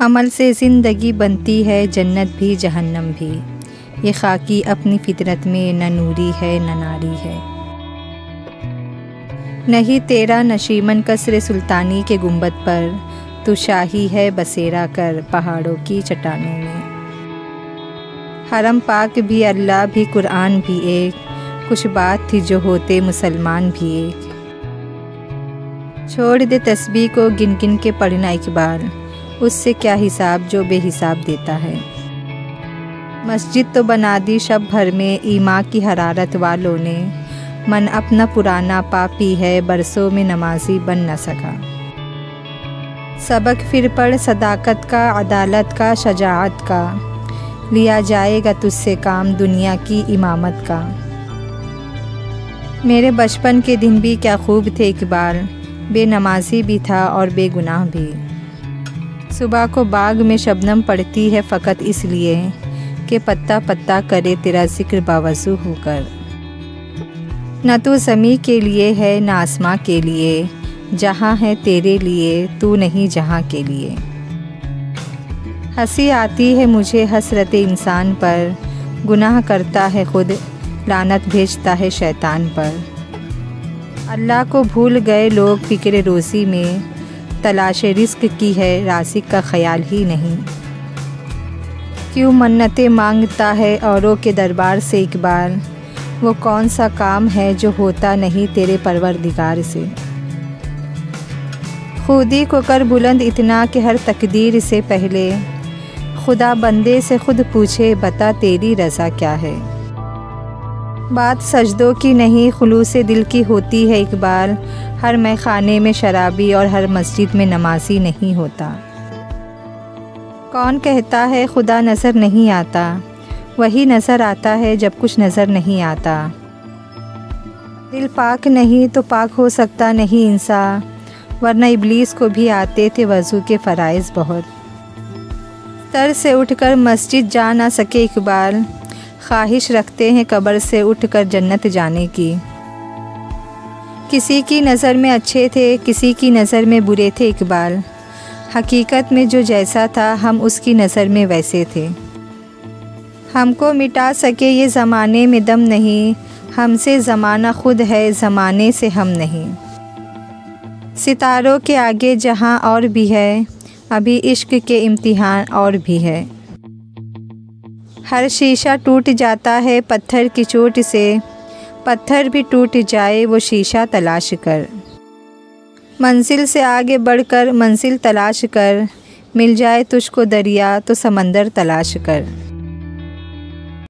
अमल से ज़िंदगी बनती है जन्नत भी जहन्नम भी। ये खाकी अपनी फितरत में न नूरी है न नारी है। नहीं तेरा नशीमन कसरे सुल्तानी के गुंबद पर, तू शाही है बसेरा कर पहाड़ों की चट्टानों में। हरम पाक भी अल्लाह भी कुरान भी एक, कुछ बात थी जो होते मुसलमान भी एक। छोड़ दे तस्बीह को गिन गिन के पढ़ना इकबाल, उससे क्या हिसाब जो बेहिसाब देता है। मस्जिद तो बना दी शब भर में ईमा की हरारत वालों ने, मन अपना पुराना पापी है बरसों में नमाजी बन न सका। सबक फिर पढ़ सदाकत का, अदालत का, शजाअत का, लिया जाएगा तुझसे काम दुनिया की इमामत का। मेरे बचपन के दिन भी क्या खूब थे इकबाल, बेनमाजी भी था और बेगुनाह भी। सुबह को बाग में शबनम पड़ती है फ़कत इसलिए कि पत्ता पत्ता करे तेरा जिक्र बावजू होकर। न तू ज़मीं के लिए है न आसमां के लिए, जहाँ है तेरे लिए तू नहीं जहाँ के लिए। हंसी आती है मुझे हसरत इंसान पर, गुनाह करता है खुद लानत भेजता है शैतान पर। अल्लाह को भूल गए लोग फ़िक्र रोज़ी में, तलाश रिस्क की है राज़िक का ख़याल ही नहीं। क्यों मन्नतें मांगता है औरों के दरबार से इकबाल, वो कौन सा काम है जो होता नहीं तेरे परवरदिगार से। खुदी को कर बुलंद इतना कि हर तकदीर से पहले खुदा बंदे से खुद पूछे बता तेरी रज़ा क्या है। बात सजदों की नहीं खुलूस दिल की होती है इकबाल, हर मैखाने में शराबी और हर मस्जिद में नमाजी नहीं होता। कौन कहता है खुदा नज़र नहीं आता, वही नज़र आता है जब कुछ नज़र नहीं आता। दिल पाक नहीं तो पाक हो सकता नहीं इंसान, वरना इब्लीस को भी आते थे वज़ू के फ़राइज़ बहुत। सर से उठकर मस्जिद जा ना सके इकबाल, ख्वाहिश रखते हैं कब्र से उठकर जन्नत जाने की। किसी की नज़र में अच्छे थे किसी की नज़र में बुरे थे इकबाल, हकीकत में जो जैसा था हम उसकी नज़र में वैसे थे। हमको मिटा सके ये ज़माने में दम नहीं, हमसे ज़माना खुद है ज़माने से हम नहीं। सितारों के आगे जहां और भी है, अभी इश्क के इम्तिहान और भी है। हर शीशा टूट जाता है पत्थर की चोट से, पत्थर भी टूट जाए वो शीशा तलाश कर। मंजिल से आगे बढ़कर मंजिल तलाश कर, मिल जाए तुझको दरिया तो समंदर तलाश कर।